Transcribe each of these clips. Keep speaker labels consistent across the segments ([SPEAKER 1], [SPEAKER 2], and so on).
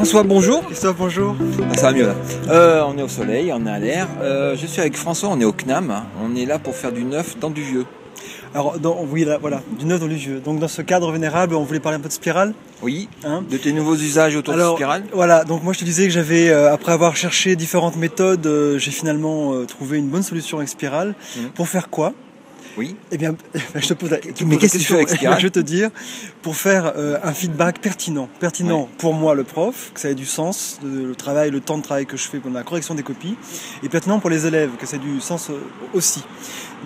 [SPEAKER 1] François, bonjour.
[SPEAKER 2] Christophe, bonjour.
[SPEAKER 1] Ah, ça va mieux là. On est au soleil, on est à l'air. Je suis avec François, on est au CNAM. On est là pour faire du neuf dans du vieux.
[SPEAKER 2] Alors, oui, là, voilà, du neuf dans du vieux. Donc, dans ce cadre vénérable, on voulait parler un peu de spirale.
[SPEAKER 1] Oui, de tes nouveaux usages autour de spirale.
[SPEAKER 2] Voilà, donc moi je te disais que j'avais, après avoir cherché différentes méthodes, j'ai finalement trouvé une bonne solution avec spirale. Pour faire quoi?
[SPEAKER 1] Oui.
[SPEAKER 2] Eh bien, je te pose la question.
[SPEAKER 1] Mais qu'est-ce que tu fais avec spirale?
[SPEAKER 2] Je vais te dire, pour faire un feedback pertinent. Pertinent pour moi, le prof, que ça ait du sens, le travail, le temps de travail que je fais pour la correction des copies, et pertinent pour les élèves, que ça ait du sens aussi.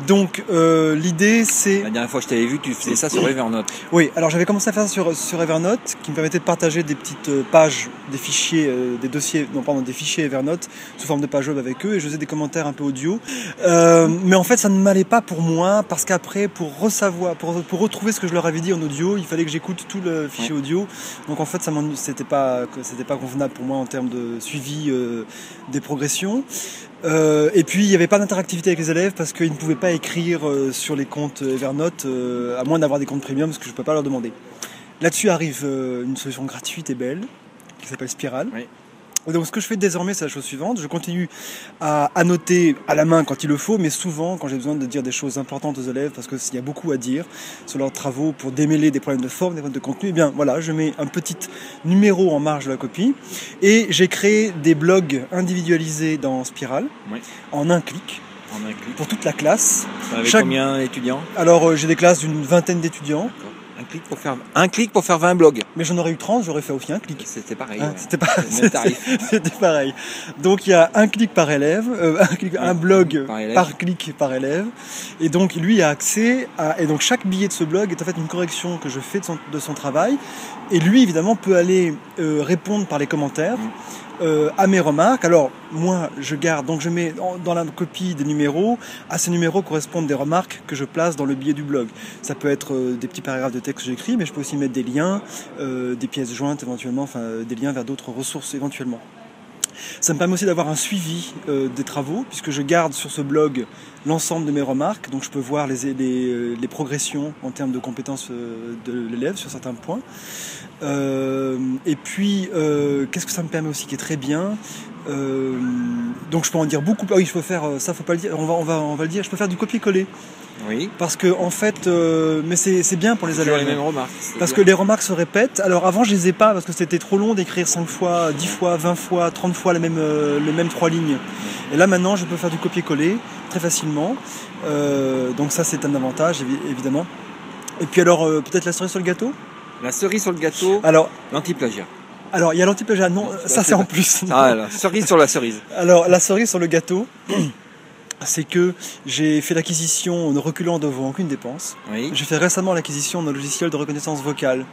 [SPEAKER 2] Donc, l'idée, c'est...
[SPEAKER 1] La dernière fois que je t'avais vu, tu faisais ça sur Evernote.
[SPEAKER 2] Oui, alors j'avais commencé à faire ça sur Evernote, qui me permettait de partager des petites pages, des fichiers, des fichiers Evernote, sous forme de page web avec eux, et je faisais des commentaires un peu audio. Mais en fait, ça ne m'allait pas pour moi, parce qu'après, pour retrouver ce que je leur avais dit en audio, il fallait que j'écoute tout le fichier audio. Donc en fait, c'était pas convenable pour moi en termes de suivi des progressions. Et puis il n'y avait pas d'interactivité avec les élèves parce qu'ils ne pouvaient pas écrire sur les comptes Evernote à moins d'avoir des comptes premium, ce que je ne peux pas leur demander. Là-dessus arrive une solution gratuite et belle qui s'appelle Spiral. Oui. Et donc ce que je fais désormais, c'est la chose suivante. Je continue à annoter à la main quand il le faut, mais souvent quand j'ai besoin de dire des choses importantes aux élèves, parce qu'il y a beaucoup à dire sur leurs travaux pour démêler des problèmes de forme, des problèmes de contenu, et bien voilà, je mets un petit numéro en marge de la copie et j'ai créé des blogs individualisés dans Spiral en un clic. Pour toute la classe.
[SPEAKER 1] Avec combien d'étudiants?
[SPEAKER 2] Alors j'ai des classes d'une vingtaine d'étudiants.
[SPEAKER 1] Un clic pour faire 20 blogs.
[SPEAKER 2] Mais j'en aurais eu 30, j'aurais fait aussi un clic.
[SPEAKER 1] C'était pareil.
[SPEAKER 2] Hein,
[SPEAKER 1] ouais.
[SPEAKER 2] C'était pareil. Donc il y a un clic par élève, un blog par clic par élève. Et donc lui a accès à... Et donc chaque billet de ce blog est en fait une correction que je fais de son travail. Et lui évidemment peut aller répondre par les commentaires. À mes remarques. Alors moi je garde, donc je mets dans la copie des numéros, à ces numéros correspondent des remarques que je place dans le billet du blog. Ça peut être des petits paragraphes de texte que j'écris, mais je peux aussi mettre des liens, des pièces jointes éventuellement, enfin des liens vers d'autres ressources éventuellement. Ça me permet aussi d'avoir un suivi des travaux, puisque je garde sur ce blog l'ensemble de mes remarques, donc je peux voir les progressions en termes de compétences de l'élève sur certains points. Et puis, qu'est-ce que ça me permet aussi qui est très bien, donc je peux en dire beaucoup. Ah oui, je peux faire ça, faut pas le dire. On va le dire. Je peux faire du copier-coller. Oui. Parce que en fait, mais c'est bien pour les élèves.
[SPEAKER 1] Les mêmes remarques.
[SPEAKER 2] Parce que les remarques se répètent. Alors avant, je les ai pas parce que c'était trop long d'écrire 5 fois, 10 fois, 20 fois, 30 fois les mêmes 3 lignes. Et là maintenant, je peux faire du copier-coller très facilement. Donc ça, c'est un avantage évidemment. Et puis alors, peut-être la cerise sur le gâteau.
[SPEAKER 1] La cerise sur le gâteau.
[SPEAKER 2] Alors,
[SPEAKER 1] l'anti-plagiat.
[SPEAKER 2] Alors, il y a l'anti-plagiat. Non, ça c'est en plus.
[SPEAKER 1] Ah, la cerise sur la cerise.
[SPEAKER 2] Alors, la cerise sur le gâteau. C'est que j'ai fait l'acquisition ne reculant devant aucune dépense. Oui. J'ai fait récemment l'acquisition d'un logiciel de reconnaissance vocale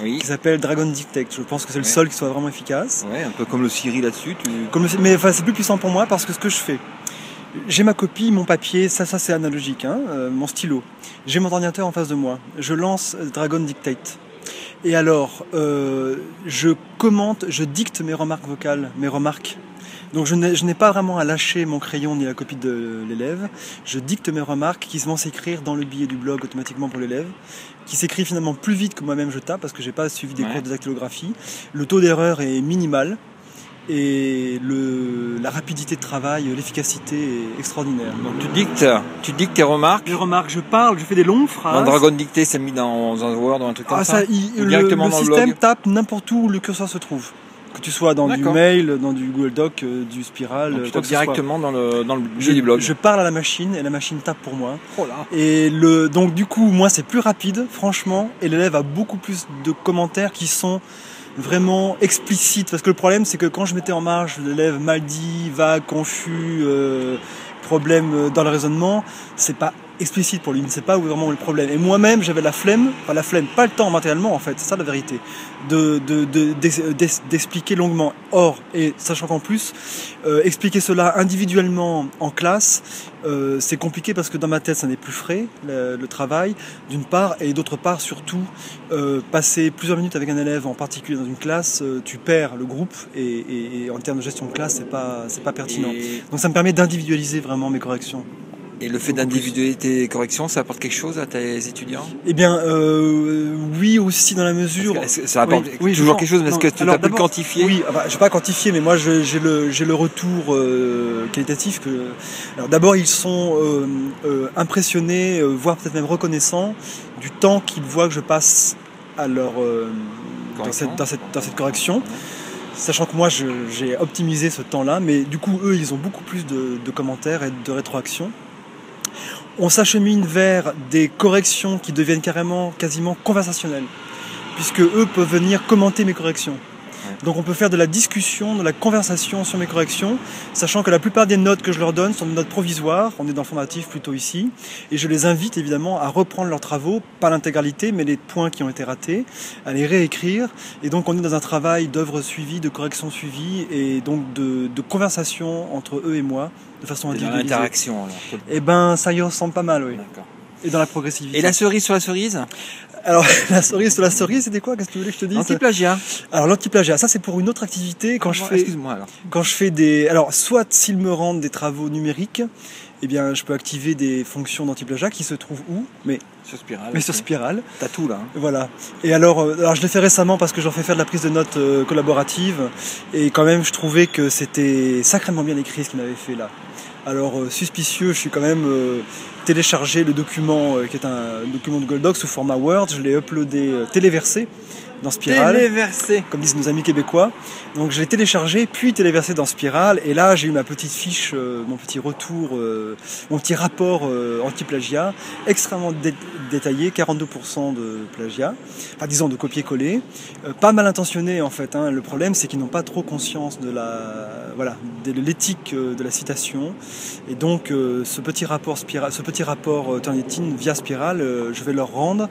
[SPEAKER 2] qui s'appelle Dragon Dictate. Je pense que c'est le seul qui soit vraiment efficace.
[SPEAKER 1] Ouais, un peu comme le Siri là-dessus.
[SPEAKER 2] Mais enfin, c'est plus puissant pour moi parce que ce que je fais, j'ai ma copie, mon papier, ça c'est analogique, hein, mon stylo. J'ai mon ordinateur en face de moi. Je lance Dragon Dictate. Et alors, je commente, je dicte mes remarques vocales, mes remarques. Donc je n'ai pas vraiment à lâcher mon crayon ni la copie de l'élève. Je dicte mes remarques qui vont s'écrire dans le billet du blog automatiquement pour l'élève, qui s'écrit finalement plus vite que moi-même je tape parce que j'ai pas suivi des cours de dactylographie. Le taux d'erreur est minimal et la rapidité de travail, l'efficacité est extraordinaire.
[SPEAKER 1] Donc tu dictes tes remarques.
[SPEAKER 2] Les remarques, je parle, je fais des longues phrases.
[SPEAKER 1] Dans Dragon Dicté, c'est mis dans un Word ou un truc comme ça.
[SPEAKER 2] Le système tape n'importe où le curseur se trouve. Que tu sois dans du mail, dans du Google Doc, du Spiral,
[SPEAKER 1] donc tu tapes directement dans le billet du blog.
[SPEAKER 2] Je parle à la machine et la machine tape pour moi.
[SPEAKER 1] Oh là.
[SPEAKER 2] Et donc du coup, moi c'est plus rapide, franchement, et l'élève a beaucoup plus de commentaires qui sont vraiment explicites. Parce que le problème, c'est que quand je mettais en marge l'élève mal dit, vague, confus, problème dans le raisonnement, c'est pas explicite pour lui, il ne sait pas où est vraiment le problème. Et moi-même, j'avais pas le temps matériellement en fait, c'est ça la vérité, d'expliquer longuement. Or, et sachant qu'en plus, expliquer cela individuellement en classe, c'est compliqué parce que dans ma tête, ça n'est plus frais, le travail, d'une part, et d'autre part, surtout, passer plusieurs minutes avec un élève, en particulier dans une classe, tu perds le groupe, et en termes de gestion de classe, c'est pas pertinent. Donc ça me permet d'individualiser vraiment mes corrections.
[SPEAKER 1] Et le fait d'individuer tes corrections, ça apporte quelque chose à tes étudiants?
[SPEAKER 2] Eh bien, oui aussi dans la mesure.
[SPEAKER 1] Ça apporte toujours quelque chose, mais est-ce que tu as pu le quantifier?
[SPEAKER 2] Oui, enfin, je ne vais pas quantifier, mais moi j'ai le retour qualitatif que. Alors d'abord, ils sont impressionnés, voire peut-être même reconnaissants du temps qu'ils voient que je passe à leur dans cette correction. Sachant que moi j'ai optimisé ce temps-là, mais du coup eux ils ont beaucoup plus de commentaires et de rétroactions. On s'achemine vers des corrections qui deviennent quasiment conversationnelles, puisque eux peuvent venir commenter mes corrections. Donc on peut faire de la discussion, de la conversation sur mes corrections, sachant que la plupart des notes que je leur donne sont des notes provisoires, on est dans le formatif plutôt ici, et je les invite évidemment à reprendre leurs travaux, pas l'intégralité, mais les points qui ont été ratés, à les réécrire, et donc on est dans un travail d'œuvre suivie, de correction suivie, et donc de conversation entre eux et moi, de façon individualisée.
[SPEAKER 1] Dans l'interaction alors.
[SPEAKER 2] Eh ben ça y ressemble pas mal, oui.
[SPEAKER 1] D'accord.
[SPEAKER 2] Et dans la progressivité.
[SPEAKER 1] Et la cerise sur la cerise?
[SPEAKER 2] Alors, la cerise sur la cerise, c'était quoi? Qu'est-ce que tu voulais que je te dise?
[SPEAKER 1] Anti-plagiat.
[SPEAKER 2] Alors, l'anti-plagiat, ça c'est pour une autre activité. Quand je fais des... Alors, soit s'ils me rendent des travaux numériques, eh bien, je peux activer des fonctions d'anti-plagiat qui se trouvent où? Mais sur Spiral.
[SPEAKER 1] T'as tout là. Hein.
[SPEAKER 2] Voilà. Et alors je l'ai fait récemment parce que j'en fais faire de la prise de notes collaborative. Et quand même, je trouvais que c'était sacrément bien écrit ce qu'il m'avait fait là. Alors, suspicieux, je suis quand même téléchargé le document qui est un document de Google Docs sous format Word. Je l'ai uploadé téléversé dans Spiral.
[SPEAKER 1] Téléversé,
[SPEAKER 2] comme disent nos amis québécois. Donc je l'ai téléchargé, puis téléversé dans Spiral. Et là, j'ai eu ma petite fiche, mon petit retour, mon petit rapport anti-plagiat, extrêmement détaillé, 42% de plagiat, enfin disons de copier-coller. Pas mal intentionné en fait. Hein. Le problème, c'est qu'ils n'ont pas trop conscience de l'éthique de la citation. Et donc, ce petit rapport Turnitin via Spiral, je vais leur rendre.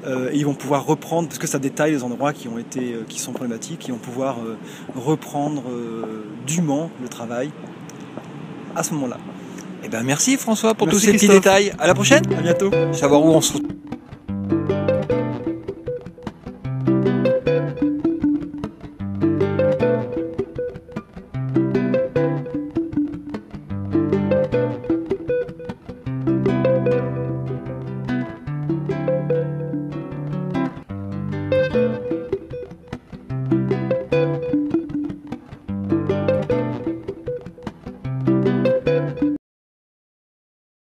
[SPEAKER 2] Et ils vont pouvoir reprendre, parce que ça détaille les endroits qui sont problématiques, ils vont pouvoir reprendre dûment le travail à ce moment-là.
[SPEAKER 1] Eh ben merci François pour tous ces petits détails. À la prochaine.
[SPEAKER 2] À bientôt.
[SPEAKER 1] Savoir où on se retrouve.